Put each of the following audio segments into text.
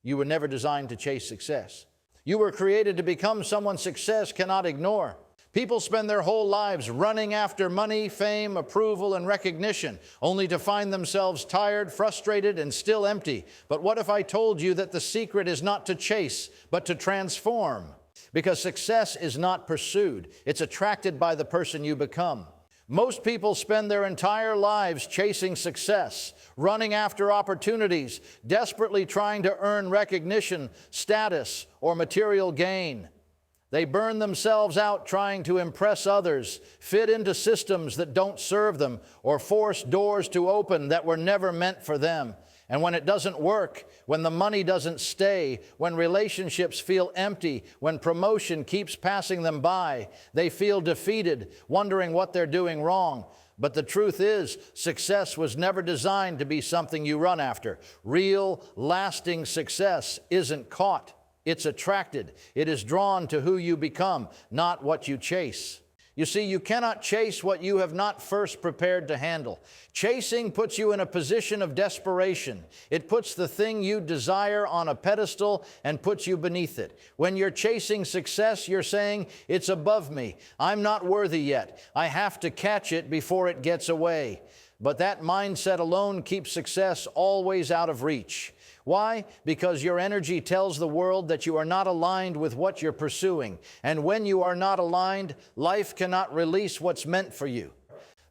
You were never designed to chase success. You were created to become someone success cannot ignore. People spend their whole lives running after money, fame, approval, and recognition, only to find themselves tired, frustrated, and still empty. But what if I told you that the secret is not to chase, but to transform? Because success is not pursued. It's attracted by the person you become. Most people spend their entire lives chasing success, running after opportunities, desperately trying to earn recognition, status, or material gain. They burn themselves out trying to impress others, fit into systems that don't serve them, or force doors to open that were never meant for them. And when it doesn't work, when the money doesn't stay, when relationships feel empty, when promotion keeps passing them by, they feel defeated, wondering what they're doing wrong. But the truth is, success was never designed to be something you run after. Real, lasting success isn't caught. It's attracted. It is drawn to who you become, not what you chase. You see, you cannot chase what you have not first prepared to handle. Chasing puts you in a position of desperation. It puts the thing you desire on a pedestal and puts you beneath it. When you're chasing success, you're saying, it's above me. I'm not worthy yet. I have to catch it before it gets away. But that mindset alone keeps success always out of reach. Why? Because your energy tells the world that you are not aligned with what you're pursuing. And when you are not aligned, life cannot release what's meant for you.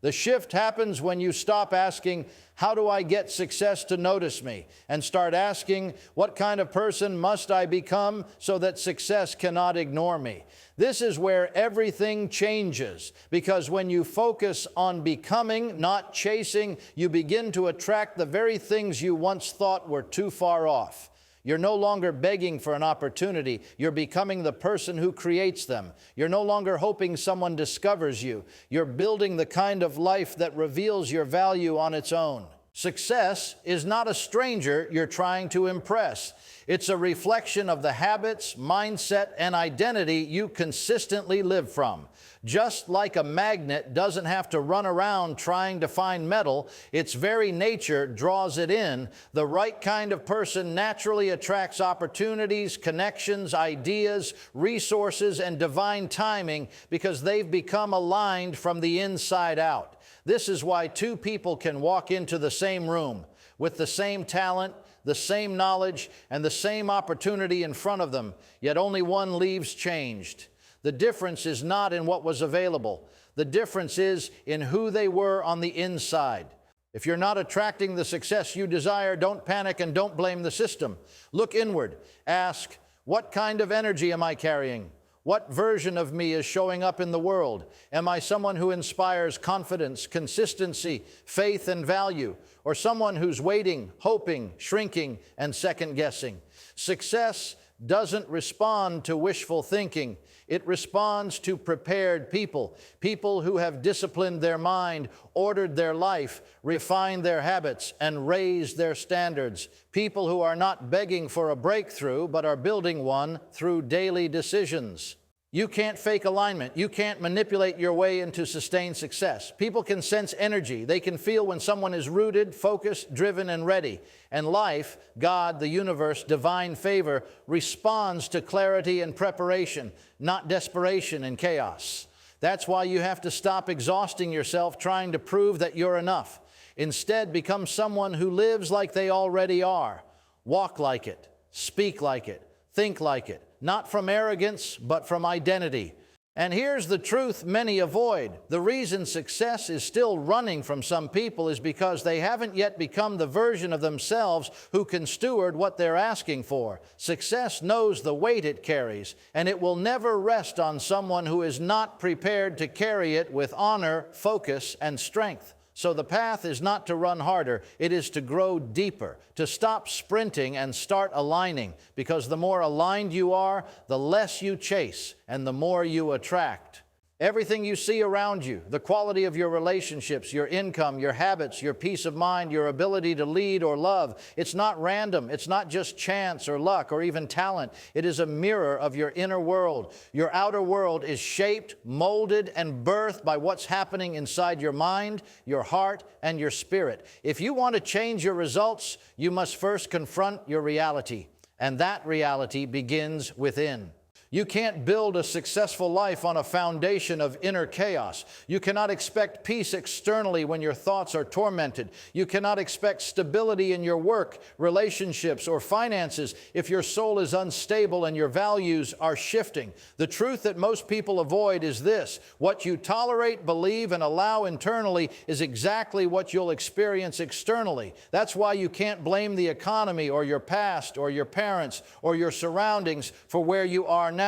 The shift happens when you stop asking, how do I get success to notice me? And start asking, what kind of person must I become so that success cannot ignore me? This is where everything changes, because when you focus on becoming, not chasing, you begin to attract the very things you once thought were too far off. You're no longer begging for an opportunity. You're becoming the person who creates them. You're no longer hoping someone discovers you. You're building the kind of life that reveals your value on its own. Success is not a stranger you're trying to impress. It's a reflection of the habits, mindset, and identity you consistently live from. Just like a magnet doesn't have to run around trying to find metal, its very nature draws it in. The right kind of person naturally attracts opportunities, connections, ideas, resources, and divine timing because they've become aligned from the inside out. This is why two people can walk into the same room with the same talent, the same knowledge, and the same opportunity in front of them, yet only one leaves changed. The difference is not in what was available. The difference is in who they were on the inside. If you're not attracting the success you desire, don't panic and don't blame the system. Look inward. Ask, what kind of energy am I carrying? What version of me is showing up in the world? Am I someone who inspires confidence, consistency, faith, and value? Or someone who's waiting, hoping, shrinking, and second-guessing? Success doesn't respond to wishful thinking. It responds to prepared people, people who have disciplined their mind, ordered their life, refined their habits, and raised their standards. People who are not begging for a breakthrough, but are building one through daily decisions. You can't fake alignment. You can't manipulate your way into sustained success. People can sense energy. They can feel when someone is rooted, focused, driven, and ready. And life, God, the universe, divine favor, responds to clarity and preparation, not desperation and chaos. That's why you have to stop exhausting yourself trying to prove that you're enough. Instead, become someone who lives like they already are. Walk like it. Speak like it. Think like it. Not from arrogance, but from identity. And here's the truth many avoid. The reason success is still running from some people is because they haven't yet become the version of themselves who can steward what they're asking for. Success knows the weight it carries, and it will never rest on someone who is not prepared to carry it with honor, focus, and strength. So the path is not to run harder, it is to grow deeper, to stop sprinting and start aligning, because the more aligned you are, the less you chase and the more you attract. Everything you see around you, the quality of your relationships, your income, your habits, your peace of mind, your ability to lead or love, it's not random. It's not just chance or luck or even talent. It is a mirror of your inner world. Your outer world is shaped, molded, and birthed by what's happening inside your mind, your heart, and your spirit. If you want to change your results, you must first confront your reality. And that reality begins within. You can't build a successful life on a foundation of inner chaos. You cannot expect peace externally when your thoughts are tormented. You cannot expect stability in your work, relationships, or finances if your soul is unstable and your values are shifting. The truth that most people avoid is this: what you tolerate, believe, and allow internally is exactly what you'll experience externally. That's why you can't blame the economy or your past or your parents or your surroundings for where you are now.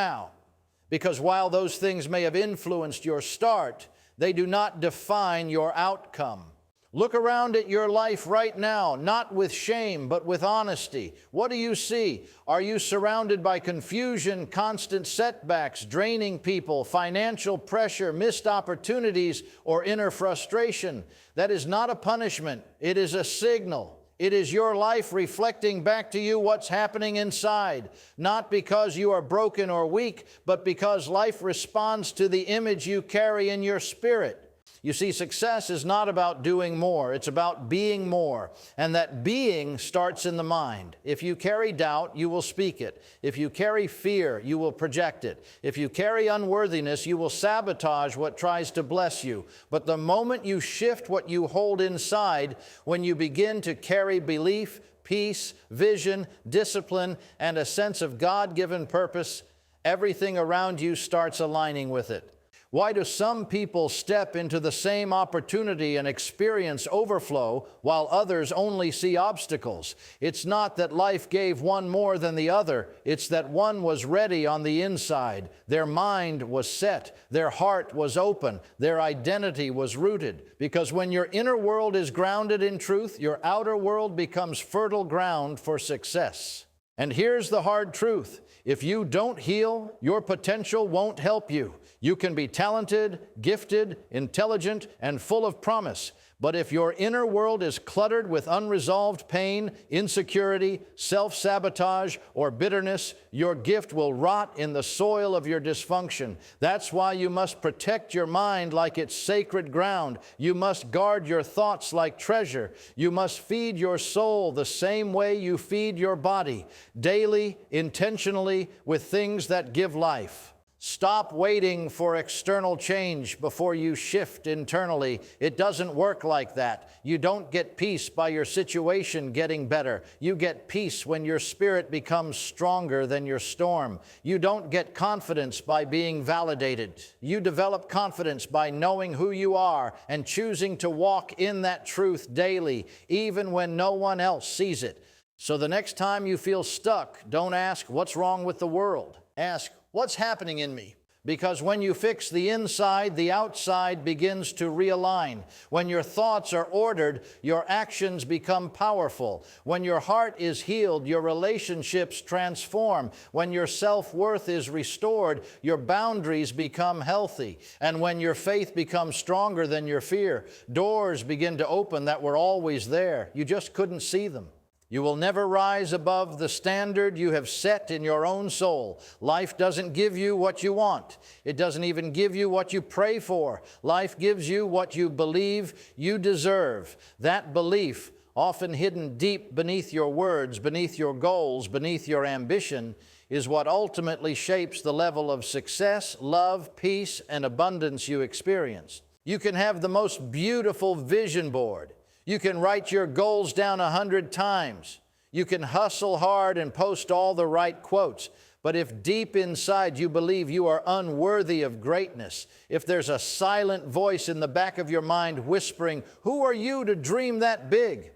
Because while those things may have influenced your start, they do not define your outcome. Look around at your life right now, not with shame, but with honesty. What do you see? Are you surrounded by confusion, constant setbacks, draining people, financial pressure, missed opportunities, or inner frustration? That is not a punishment. It is a signal. It is your life reflecting back to you what's happening inside, not because you are broken or weak, but because life responds to the image you carry in your spirit. You see, success is not about doing more. It's about being more. And that being starts in the mind. If you carry doubt, you will speak it. If you carry fear, you will project it. If you carry unworthiness, you will sabotage what tries to bless you. But the moment you shift what you hold inside, when you begin to carry belief, peace, vision, discipline, and a sense of God-given purpose, everything around you starts aligning with it. Why do some people step into the same opportunity and experience overflow while others only see obstacles? It's not that life gave one more than the other. It's that one was ready on the inside. Their mind was set. Their heart was open. Their identity was rooted. Because when your inner world is grounded in truth, your outer world becomes fertile ground for success. And here's the hard truth. If you don't heal, your potential won't help you. You can be talented, gifted, intelligent, and full of promise. But if your inner world is cluttered with unresolved pain, insecurity, self-sabotage, or bitterness, your gift will rot in the soil of your dysfunction. That's why you must protect your mind like it's sacred ground. You must guard your thoughts like treasure. You must feed your soul the same way you feed your body, daily, intentionally, with things that give life. Stop waiting for external change before you shift internally. It doesn't work like that. You don't get peace by your situation getting better. You get peace when your spirit becomes stronger than your storm. You don't get confidence by being validated. You develop confidence by knowing who you are and choosing to walk in that truth daily, even when no one else sees it. So the next time you feel stuck, don't ask, "What's wrong with the world?" Ask, "What's happening in me?" Because when you fix the inside, the outside begins to realign. When your thoughts are ordered, your actions become powerful. When your heart is healed, your relationships transform. When your self-worth is restored, your boundaries become healthy. And when your faith becomes stronger than your fear, doors begin to open that were always there. You just couldn't see them. You will never rise above the standard you have set in your own soul. Life doesn't give you what you want. It doesn't even give you what you pray for. Life gives you what you believe you deserve. That belief, often hidden deep beneath your words, beneath your goals, beneath your ambition, is what ultimately shapes the level of success, love, peace, and abundance you experience. You can have the most beautiful vision board. You can write your goals down 100 times. You can hustle hard and post all the right quotes. But if deep inside you believe you are unworthy of greatness, if there's a silent voice in the back of your mind whispering, "Who are you to dream that big?"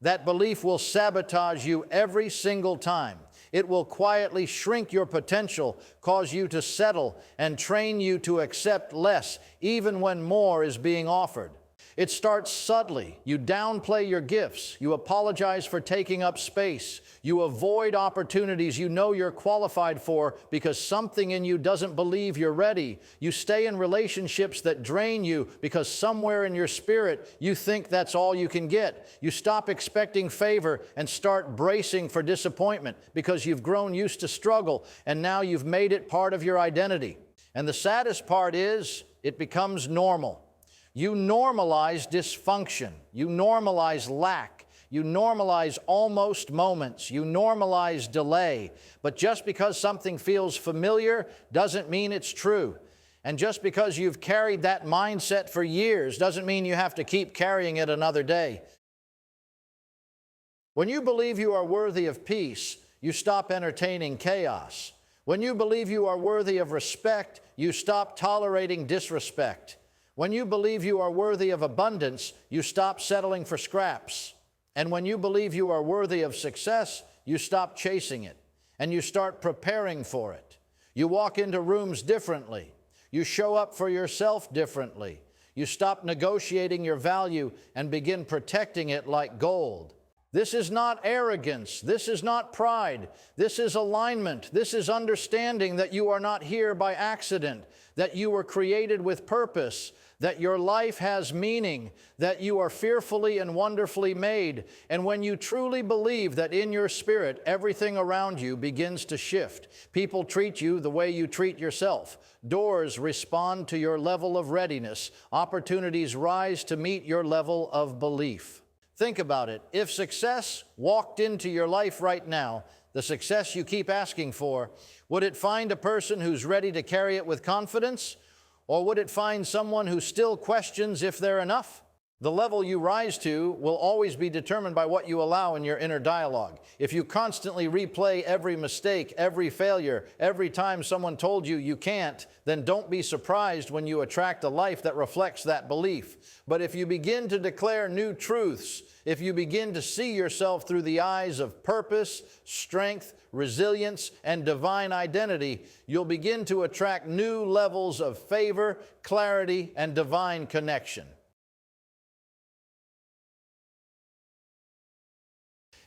that belief will sabotage you every single time. It will quietly shrink your potential, cause you to settle, and train you to accept less, even when more is being offered. It starts subtly. You downplay your gifts. You apologize for taking up space. You avoid opportunities you know you're qualified for because something in you doesn't believe you're ready. You stay in relationships that drain you because somewhere in your spirit you think that's all you can get. You stop expecting favor and start bracing for disappointment because you've grown used to struggle and now you've made it part of your identity. And the saddest part is it becomes normal. You normalize dysfunction. You normalize lack. You normalize almost moments. You normalize delay. But just because something feels familiar doesn't mean it's true. And just because you've carried that mindset for years doesn't mean you have to keep carrying it another day. When you believe you are worthy of peace, you stop entertaining chaos. When you believe you are worthy of respect, you stop tolerating disrespect. When you believe you are worthy of abundance, you stop settling for scraps. And when you believe you are worthy of success, you stop chasing it, and you start preparing for it. You walk into rooms differently. You show up for yourself differently. You stop negotiating your value and begin protecting it like gold. This is not arrogance. This is not pride. This is alignment. This is understanding that you are not here by accident, that you were created with purpose, that your life has meaning, that you are fearfully and wonderfully made. And when you truly believe that in your spirit, everything around you begins to shift. People treat you the way you treat yourself. Doors respond to your level of readiness. Opportunities rise to meet your level of belief. Think about it. If success walked into your life right now, the success you keep asking for, would it find a person who's ready to carry it with confidence? Or would it find someone who still questions if they're enough? The level you rise to will always be determined by what you allow in your inner dialogue. If you constantly replay every mistake, every failure, every time someone told you you can't, then don't be surprised when you attract a life that reflects that belief. But if you begin to declare new truths, if you begin to see yourself through the eyes of purpose, strength, resilience, and divine identity, you'll begin to attract new levels of favor, clarity, and divine connection.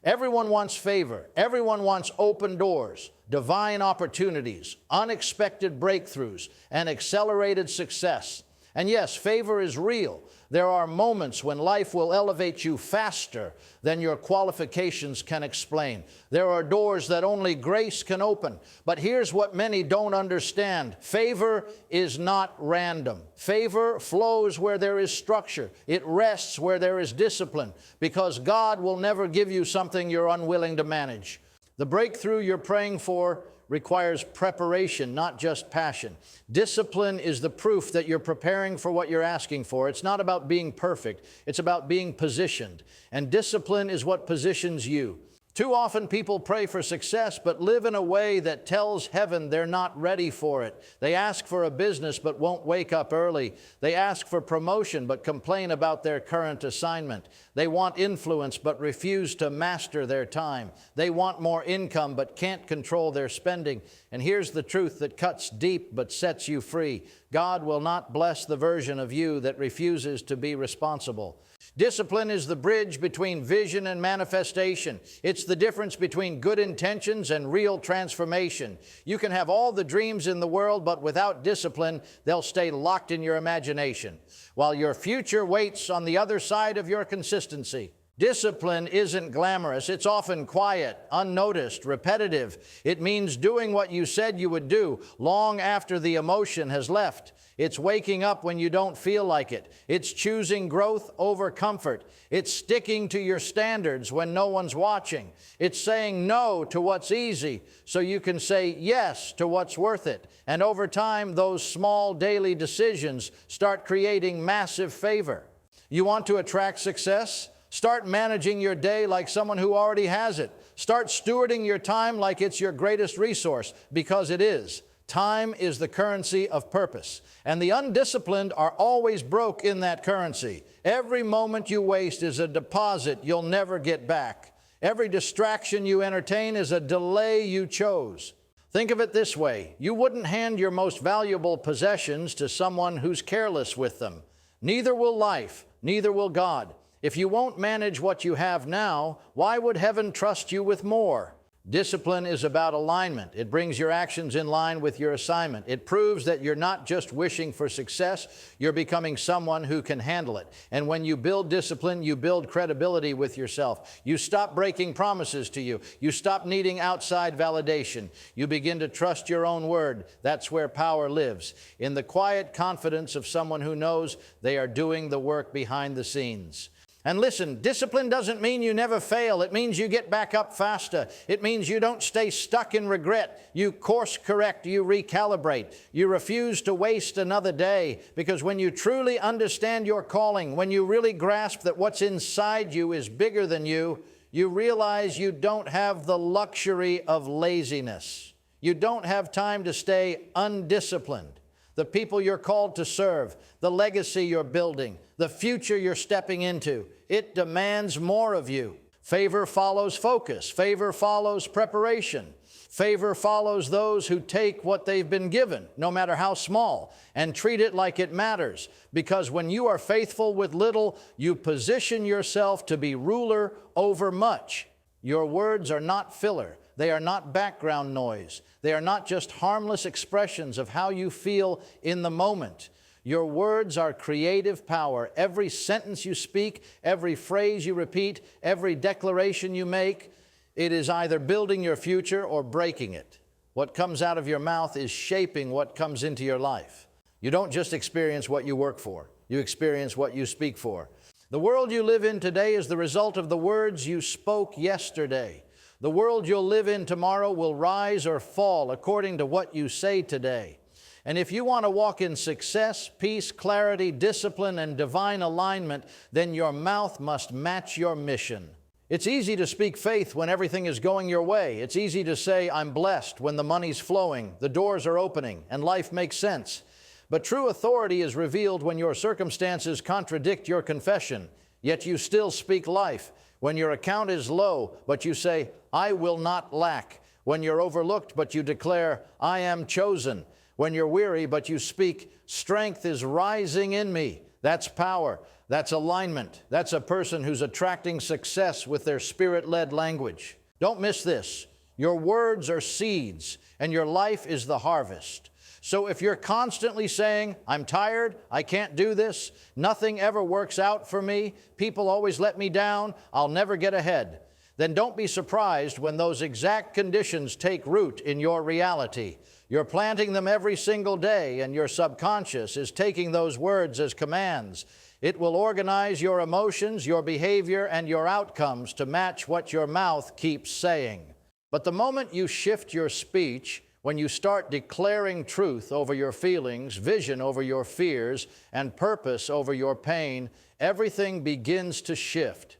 Everyone wants favor. Everyone wants open doors, divine opportunities, unexpected breakthroughs, and accelerated success. And yes, favor is real. There are moments when life will elevate you faster than your qualifications can explain. There are doors that only grace can open. But here's what many don't understand. Favor is not random. Favor flows where there is structure. It rests where there is discipline, because God will never give you something you're unwilling to manage. The breakthrough you're praying for requires preparation, not just passion. Discipline is the proof that you're preparing for what you're asking for. It's not about being perfect. It's about being positioned. And discipline is what positions you. Too often people pray for success but live in a way that tells heaven they're not ready for it. They ask for a business but won't wake up early. They ask for promotion but complain about their current assignment. They want influence but refuse to master their time. They want more income but can't control their spending. And here's the truth that cuts deep but sets you free. God will not bless the version of you that refuses to be responsible. Discipline is the bridge between vision and manifestation. It's the difference between good intentions and real transformation. You can have all the dreams in the world, but without discipline, they'll stay locked in your imagination, while your future waits on the other side of your consistency. Discipline isn't glamorous. It's often quiet, unnoticed, repetitive. It means doing what you said you would do long after the emotion has left. It's waking up when you don't feel like it. It's choosing growth over comfort. It's sticking to your standards when no one's watching. It's saying no to what's easy so you can say yes to what's worth it. And over time, those small daily decisions start creating massive favor. You want to attract success? Start managing your day like someone who already has it. Start stewarding your time like it's your greatest resource, because it is. Time is the currency of purpose, and the undisciplined are always broke in that currency. Every moment you waste is a deposit you'll never get back. Every distraction you entertain is a delay you chose. Think of it this way. You wouldn't hand your most valuable possessions to someone who's careless with them. Neither will life, neither will God. If you won't manage what you have now, why would heaven trust you with more? Discipline is about alignment. It brings your actions in line with your assignment. It proves that you're not just wishing for success, you're becoming someone who can handle it. And when you build discipline, you build credibility with yourself. You stop breaking promises to you. You stop needing outside validation. You begin to trust your own word. That's where power lives, in the quiet confidence of someone who knows they are doing the work behind the scenes. And listen, discipline doesn't mean you never fail. It means you get back up faster. It means you don't stay stuck in regret. You course correct, you recalibrate. You refuse to waste another day, because when you truly understand your calling, when you really grasp that what's inside you is bigger than you, you realize you don't have the luxury of laziness. You don't have time to stay undisciplined. The people you're called to serve, the legacy you're building, the future you're stepping into, it demands more of you. Favor follows focus. Favor follows preparation. Favor follows those who take what they've been given, no matter how small, and treat it like it matters. Because when you are faithful with little, you position yourself to be ruler over much. Your words are not filler. They are not background noise. They are not just harmless expressions of how you feel in the moment. Your words are creative power. Every sentence you speak, every phrase you repeat, every declaration you make, it is either building your future or breaking it. What comes out of your mouth is shaping what comes into your life. You don't just experience what you work for. You experience what you speak for. The world you live in today is the result of the words you spoke yesterday. The world you'll live in tomorrow will rise or fall according to what you say today. And if you want to walk in success, peace, clarity, discipline, and divine alignment, then your mouth must match your mission. It's easy to speak faith when everything is going your way. It's easy to say, I'm blessed, when the money's flowing, the doors are opening, and life makes sense. But true authority is revealed when your circumstances contradict your confession, yet you still speak life. When your account is low, but you say, I will not lack. When you're overlooked, but you declare, I am chosen. When you're weary, but you speak, strength is rising in me. That's power. That's alignment. That's a person who's attracting success with their spirit-led language. Don't miss this. Your words are seeds, and your life is the harvest. So if you're constantly saying, I'm tired, I can't do this, nothing ever works out for me, people always let me down, I'll never get ahead, then don't be surprised when those exact conditions take root in your reality. You're planting them every single day, and your subconscious is taking those words as commands. It will organize your emotions, your behavior, and your outcomes to match what your mouth keeps saying. But the moment you shift your speech, when you start declaring truth over your feelings, vision over your fears, and purpose over your pain, everything begins to shift.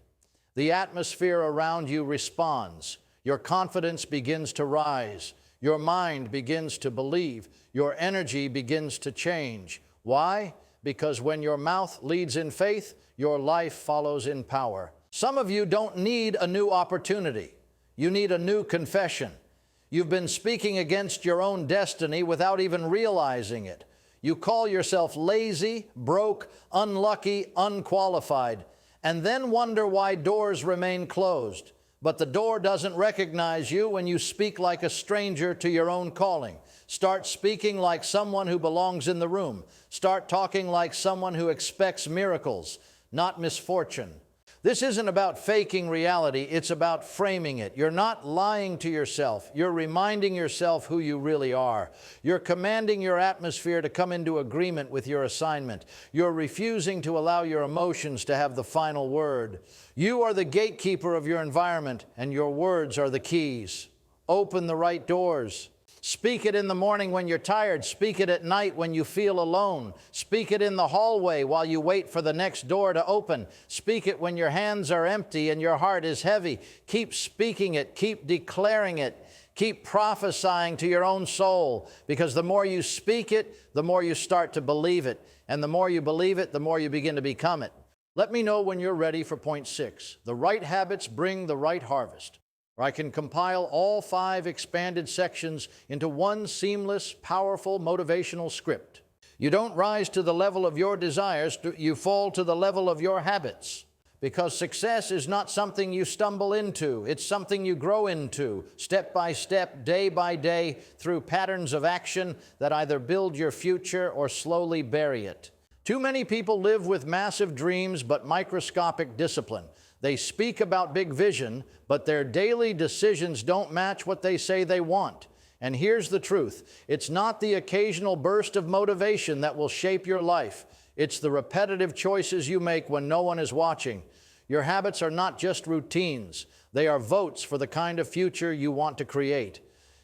The atmosphere around you responds. Your confidence begins to rise. Your mind begins to believe. Your energy begins to change. Why? Because when your mouth leads in faith, your life follows in power. Some of you don't need a new opportunity. You need a new confession. You've been speaking against your own destiny without even realizing it. You call yourself lazy, broke, unlucky, unqualified, and then wonder why doors remain closed. But the door doesn't recognize you when you speak like a stranger to your own calling. Start speaking like someone who belongs in the room. Start talking like someone who expects miracles, not misfortune. This isn't about faking reality, it's about framing it. You're not lying to yourself. You're reminding yourself who you really are. You're commanding your atmosphere to come into agreement with your assignment. You're refusing to allow your emotions to have the final word. You are the gatekeeper of your environment, and your words are the keys. Open the right doors. Speak it in the morning when you're tired. Speak it at night when you feel alone. Speak it in the hallway while you wait for the next door to open. Speak it when your hands are empty and your heart is heavy. Keep speaking it. Keep declaring it. Keep prophesying to your own soul, because the more you speak it, the more you start to believe it. And the more you believe it, the more you begin to become it. Let me know when you're ready for point 6. The right habits bring the right harvest. I can compile all 5 expanded sections into one seamless, powerful, motivational script. You don't rise to the level of your desires, you fall to the level of your habits. Because success is not something you stumble into, it's something you grow into, step by step, day by day, through patterns of action that either build your future or slowly bury it. Too many people live with massive dreams but microscopic discipline. They speak about big vision, but their daily decisions don't match what they say they want. And here's the truth. It's not the occasional burst of motivation that will shape your life. It's the repetitive choices you make when no one is watching. Your habits are not just routines. They are votes for the kind of future you want to create.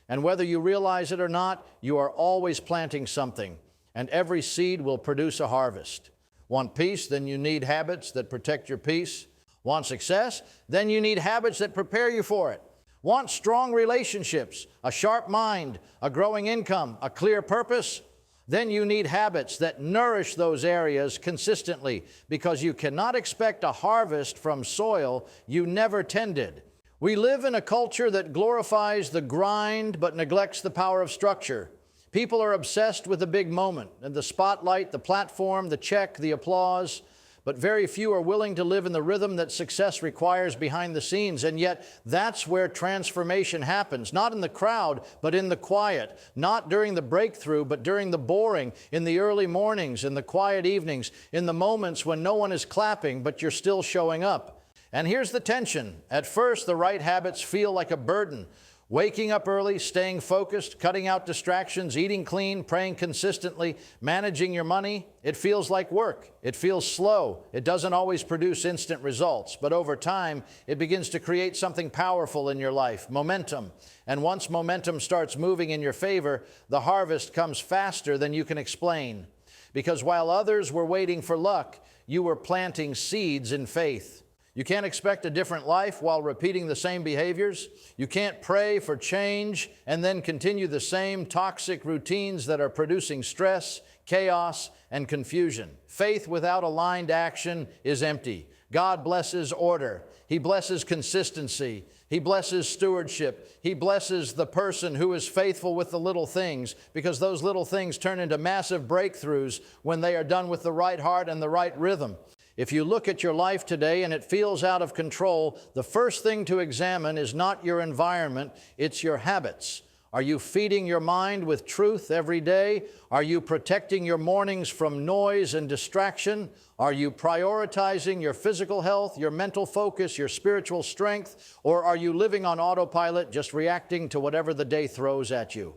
And whether you realize it or not, you are always planting something, and every seed will produce a harvest. Want peace? Then you need habits that protect your peace. Want success? Then you need habits that prepare you for it. Want strong relationships, a sharp mind, a growing income, a clear purpose? Then you need habits that nourish those areas consistently, because you cannot expect a harvest from soil you never tended. We live in a culture that glorifies the grind but neglects the power of structure. People are obsessed with the big moment and the spotlight, the platform, the check, the applause, but very few are willing to live in the rhythm that success requires behind the scenes. And yet, that's where transformation happens, not in the crowd, but in the quiet, not during the breakthrough, but during the boring, in the early mornings, in the quiet evenings, in the moments when no one is clapping, but you're still showing up. And here's the tension. At first, the right habits feel like a burden. Waking up early, staying focused, cutting out distractions, eating clean, praying consistently, managing your money, it feels like work. It feels slow. It doesn't always produce instant results, but over time, it begins to create something powerful in your life, momentum. And once momentum starts moving in your favor, the harvest comes faster than you can explain. Because while others were waiting for luck, you were planting seeds in faith. You can't expect a different life while repeating the same behaviors. You can't pray for change and then continue the same toxic routines that are producing stress, chaos, and confusion. Faith without aligned action is empty. God blesses order. He blesses consistency. He blesses stewardship. He blesses the person who is faithful with the little things, because those little things turn into massive breakthroughs when they are done with the right heart and the right rhythm. If you look at your life today and it feels out of control, the first thing to examine is not your environment, it's your habits. Are you feeding your mind with truth every day? Are you protecting your mornings from noise and distraction? Are you prioritizing your physical health, your mental focus, your spiritual strength? Or are you living on autopilot, just reacting to whatever the day throws at you?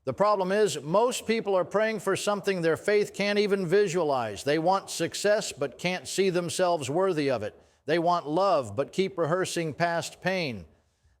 The problem is, most people are praying for something their faith can't even visualize. They want success, but can't see themselves worthy of it. They want love, but keep rehearsing past pain.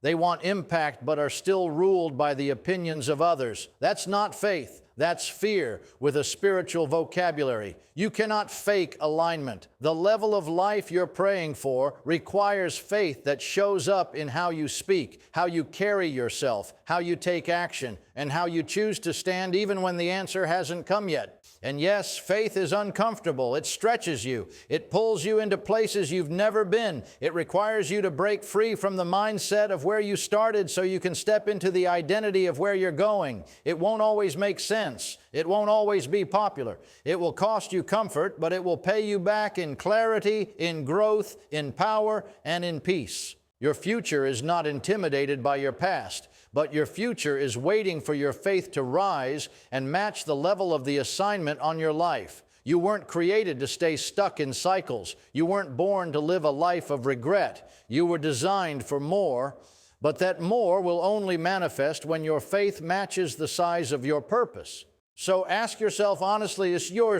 They want impact, but are still ruled by the opinions of others. That's not faith. That's fear with a spiritual vocabulary. You cannot fake alignment. The level of life you're praying for requires faith that shows up in how you speak, how you carry yourself, how you take action, and how you choose to stand even when the answer hasn't come yet. And yes, faith is uncomfortable. It stretches you. It pulls you into places you've never been. It requires you to break free from the mindset of where you started so you can step into the identity of where you're going. It won't always make sense. It won't always be popular. It will cost you comfort, but it will pay you back in clarity, in growth, in power, and in peace. Your future is not intimidated by your past, but your future is waiting for your faith to rise and match the level of the assignment on your life. You weren't created to stay stuck in cycles. You weren't born to live a life of regret. You were designed for more, but that more will only manifest when your faith matches the size of your purpose. So ask yourself honestly, is your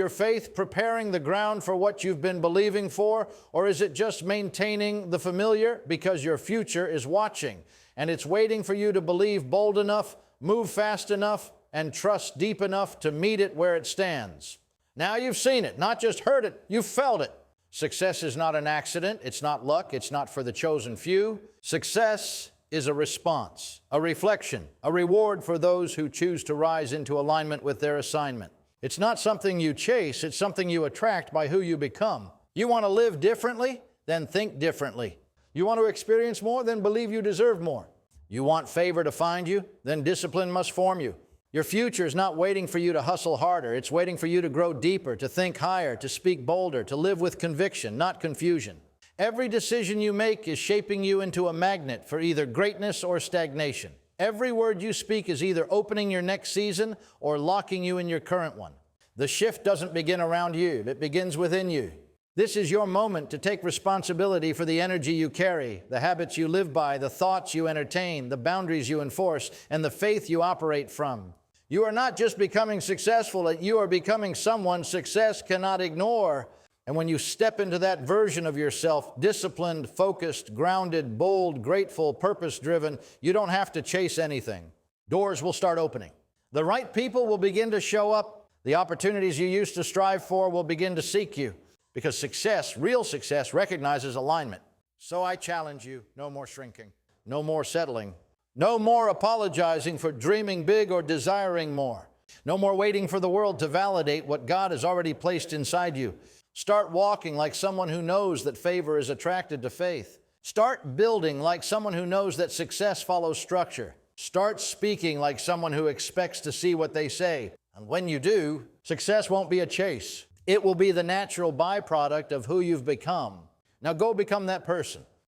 faith preparing the ground for what you've been believing for, or is it just maintaining the familiar because your future is watching and it's waiting for you to believe bold enough, move fast enough, and trust deep enough to meet it where it stands? Now you've seen it, not just heard it, you've felt it. Success is not an accident, it's not luck, it's not for the chosen few. Success is a response, a reflection, a reward for those who choose to rise into alignment with their assignment. It's not something you chase, it's something you attract by who you become. You want to live differently? Then think differently. You want to experience more? Then believe you deserve more. You want favor to find you? Then discipline must form you. Your future is not waiting for you to hustle harder. It's waiting for you to grow deeper, to think higher, to speak bolder, to live with conviction, not confusion. Every decision you make is shaping you into a magnet for either greatness or stagnation. Every word you speak is either opening your next season or locking you in your current one. The shift doesn't begin around you. It begins within you. This is your moment to take responsibility for the energy you carry, the habits you live by, the thoughts you entertain, the boundaries you enforce, and the faith you operate from. You are not just becoming successful, you are becoming someone success cannot ignore. And when you step into that version of yourself, disciplined, focused, grounded, bold, grateful, purpose-driven, you don't have to chase anything. Doors will start opening. The right people will begin to show up. The opportunities you used to strive for will begin to seek you. Because success, real success, recognizes alignment. So I challenge you, no more shrinking, no more settling, no more apologizing for dreaming big or desiring more, no more waiting for the world to validate what God has already placed inside you. Start walking like someone who knows that favor is attracted to faith. Start building like someone who knows that success follows structure. Start speaking like someone who expects to see what they say. And when you do, success won't be a chase. It will be the natural byproduct of who you've become. Now go become that person.